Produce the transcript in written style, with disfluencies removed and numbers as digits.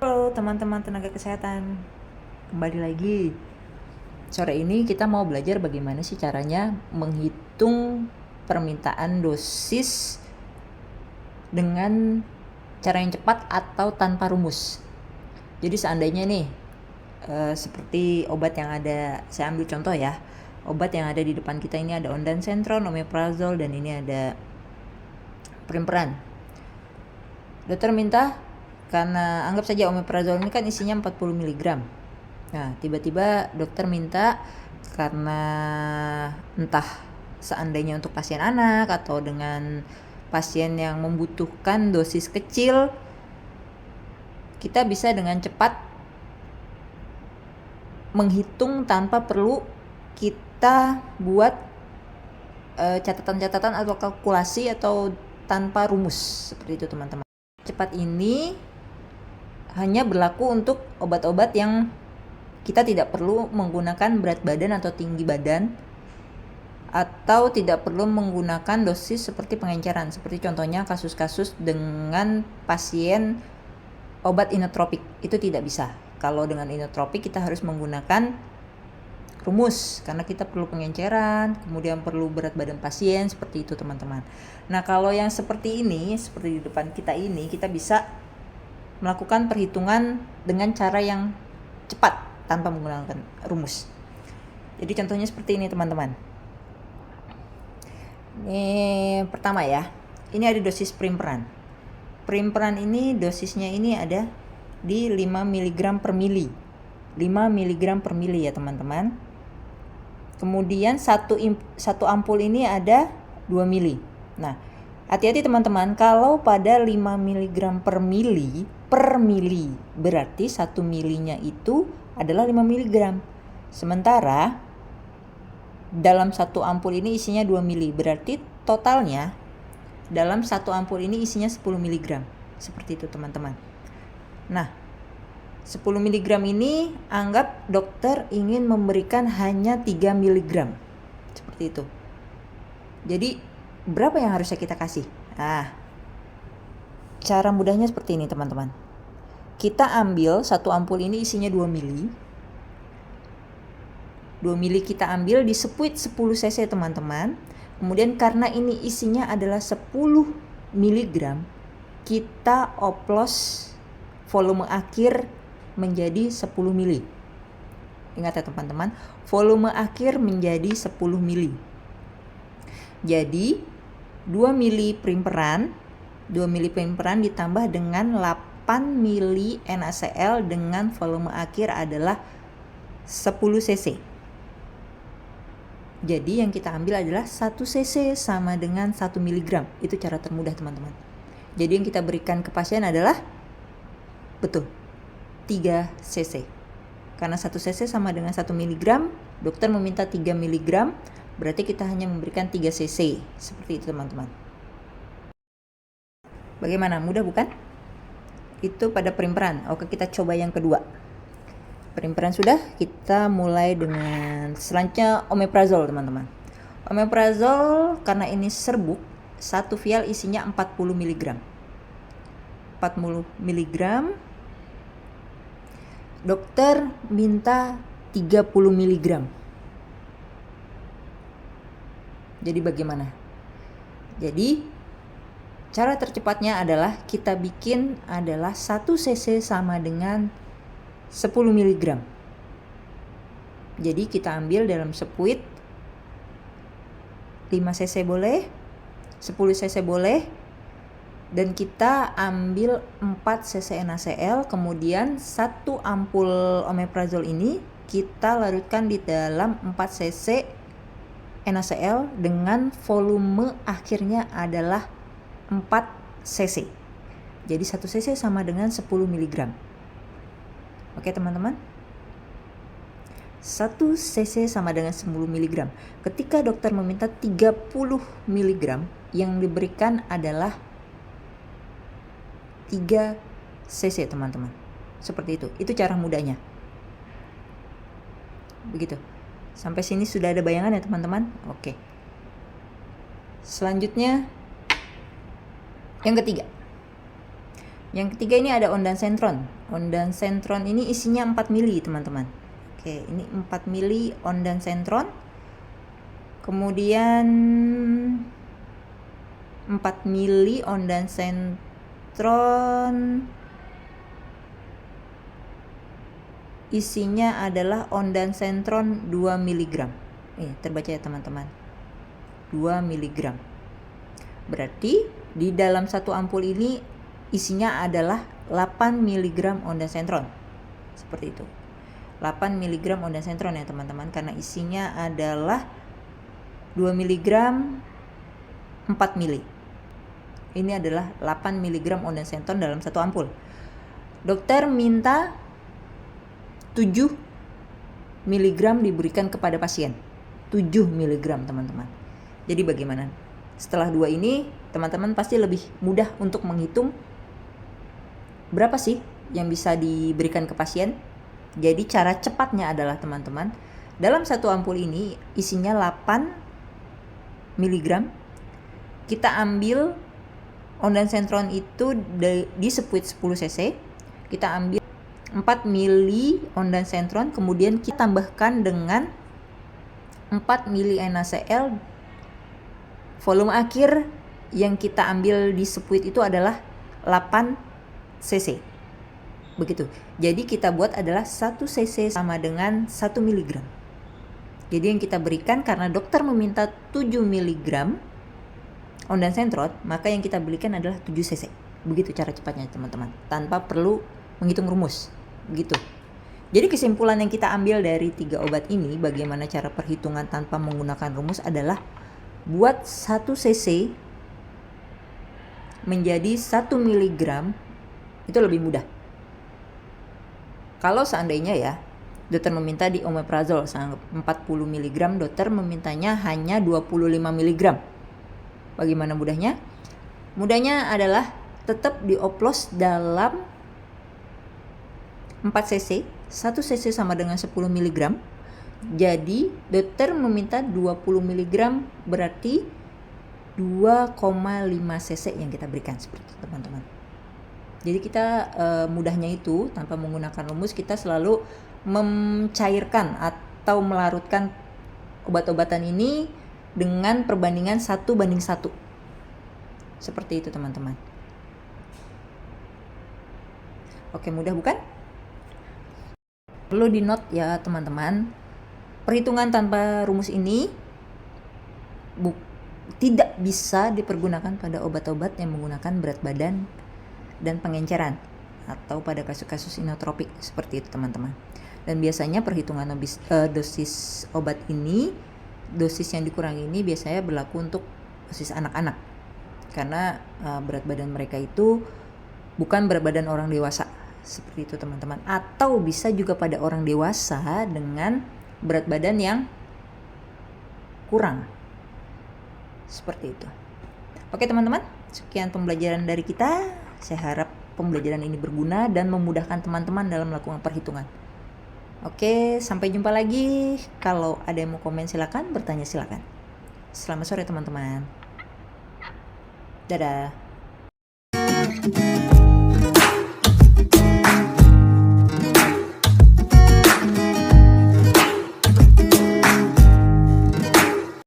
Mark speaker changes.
Speaker 1: Halo teman-teman tenaga kesehatan, kembali lagi. Sore ini kita mau belajar bagaimana sih caranya menghitung permintaan dosis dengan cara yang cepat atau tanpa rumus. Jadi seandainya nih, seperti obat yang ada, saya ambil contoh ya, obat yang ada di depan kita ini ada ondansetron, omeprazol, dan ini ada primperan. Dokter minta, karena anggap saja omeprazol ini kan isinya 40 mg. Nah, tiba-tiba dokter minta karena entah seandainya untuk pasien anak atau dengan pasien yang membutuhkan dosis kecil, kita bisa dengan cepat menghitung tanpa perlu kita buat catatan-catatan atau kalkulasi atau tanpa rumus, seperti itu teman-teman. Cepat ini hanya berlaku untuk obat-obat yang kita tidak perlu menggunakan berat badan atau tinggi badan, atau tidak perlu menggunakan dosis seperti pengenceran, seperti contohnya kasus-kasus dengan pasien obat inotropik. Itu tidak bisa. Kalau dengan inotropik kita harus menggunakan rumus karena kita perlu pengenceran, kemudian perlu berat badan pasien, seperti itu teman-teman. Nah, kalau yang seperti ini, seperti di depan kita ini, kita bisa melakukan perhitungan dengan cara yang cepat tanpa menggunakan rumus. Jadi contohnya seperti ini teman-teman. Ini pertama ya, ini ada dosis primperan. Primperan ini dosisnya ini ada di 5 mg per mili. 5 mg per mili ya teman-teman. Kemudian satu ampul ini ada 2 mili. Nah, hati-hati teman-teman, kalau pada 5 mg per mili, berarti 1 milinya itu adalah 5 mg. Sementara dalam satu ampul ini isinya 2 mili, berarti totalnya dalam satu ampul ini isinya 10 mg. Seperti itu teman-teman. Nah, 10 mg ini anggap dokter ingin memberikan hanya 3 mg. Seperti itu. Jadi berapa yang harusnya kita kasih? Nah, cara mudahnya seperti ini teman-teman. Kita ambil satu ampul ini isinya 2 mili. 2 mili kita ambil di sepuit 10 cc teman-teman. Kemudian karena ini isinya adalah 10 mg, kita oplos volume akhir menjadi 10 mili. Ingat ya teman-teman, volume akhir menjadi 10 mili. Jadi 2 mili primperan ditambah dengan 8 mili NaCl dengan volume akhir adalah 10 cc. Jadi yang kita ambil adalah 1 cc sama dengan 1 mg. Itu cara termudah teman-teman. Jadi yang kita berikan ke pasien adalah betul 3 cc. Karena 1 cc sama dengan 1 mg, dokter meminta 3 mg, berarti kita hanya memberikan 3 cc. Seperti itu teman-teman. Bagaimana? Mudah bukan? Itu pada primperan. Oke, kita coba yang kedua. Primperan sudah, kita mulai dengan selanjutnya omeprazol teman-teman. Omeprazol karena ini serbuk, satu vial isinya 40 mg. 40 mg. Dokter minta 30 mg. Jadi bagaimana? Jadi cara tercepatnya adalah kita bikin adalah 1 cc sama dengan 10 mg. Jadi kita ambil dalam sepuit 5 cc boleh, 10 cc boleh, dan kita ambil 4 cc NaCl, kemudian 1 ampul omeprazol ini kita larutkan di dalam 4 cc NaCl dengan volume akhirnya adalah 4 cc. Jadi 1 cc sama dengan 10 mg. Oke teman-teman, 1 cc sama dengan 10 mg. Ketika dokter meminta 30 mg, yang diberikan adalah 3 cc teman-teman. Seperti itu cara mudahnya. Begitu. Sampai sini sudah ada bayangan ya teman-teman? Oke. Selanjutnya yang ketiga. Yang ketiga ini ada ondansetron. Ondansetron ini isinya 4 mili teman-teman. Oke, ini 4 mili ondansetron. Kemudian 4 mili ondansetron isinya adalah ondansetron 2 mg. Terbaca ya teman-teman. 2 mg. Berarti di dalam satu ampul ini isinya adalah 8 mg ondansetron. Seperti itu. 8 mg ondansetron ya teman-teman, karena isinya adalah 2 mg 4 mili. Ini adalah 8 mg ondansetron dalam satu ampul. Dokter minta 7 mg diberikan kepada pasien. 7 mg teman-teman. Jadi bagaimana? Setelah 2 ini, teman-teman pasti lebih mudah untuk menghitung berapa sih yang bisa diberikan ke pasien. Jadi cara cepatnya adalah teman-teman, dalam satu ampul ini isinya 8 mg. Kita ambil ondansetron itu di sepuit 10 cc. Kita ambil 4 mili ondansetron, kemudian kita tambahkan dengan 4 mili NaCl. Volume akhir yang kita ambil di sepuit itu adalah 8 cc. Begitu. Jadi kita buat adalah 1 cc sama dengan 1 mg. Jadi yang kita berikan, karena dokter meminta 7 mg ondansetron, maka yang kita berikan adalah 7 cc. Begitu cara cepatnya teman-teman, tanpa perlu menghitung rumus. Begitu. Jadi kesimpulan yang kita ambil dari 3 obat ini, bagaimana cara perhitungan tanpa menggunakan rumus adalah buat 1 cc menjadi 1 mg itu lebih mudah. Kalau seandainya ya, dokter meminta di omeprazol 40 mg, dokter memintanya hanya 25 mg. Bagaimana mudahnya? Mudahnya adalah tetap dioplos dalam 4 cc, 1 cc sama dengan 10 mg. Jadi dokter meminta 20 mg, berarti 2,5 cc yang kita berikan, seperti itu teman-teman. Jadi kita mudahnya itu tanpa menggunakan rumus, kita selalu mencairkan atau melarutkan obat-obatan ini dengan perbandingan 1:1. Seperti itu teman-teman. Oke, mudah bukan? Perlu di note ya teman-teman, perhitungan tanpa rumus ini tidak bisa dipergunakan pada obat-obat yang menggunakan berat badan dan pengenceran, atau pada kasus-kasus inotropik seperti itu teman-teman. Dan biasanya perhitungan dosis obat ini, dosis yang dikurangi ini biasanya berlaku untuk dosis anak-anak, karena berat badan mereka itu bukan berat badan orang dewasa. Seperti itu teman-teman. Atau bisa juga pada orang dewasa dengan berat badan yang kurang. Seperti itu. Oke teman-teman, sekian pembelajaran dari kita. Saya harap pembelajaran ini berguna dan memudahkan teman-teman dalam melakukan perhitungan. Oke, sampai jumpa lagi. Kalau ada yang mau komen silakan, bertanya silakan. Selamat sore teman-teman. Dadah.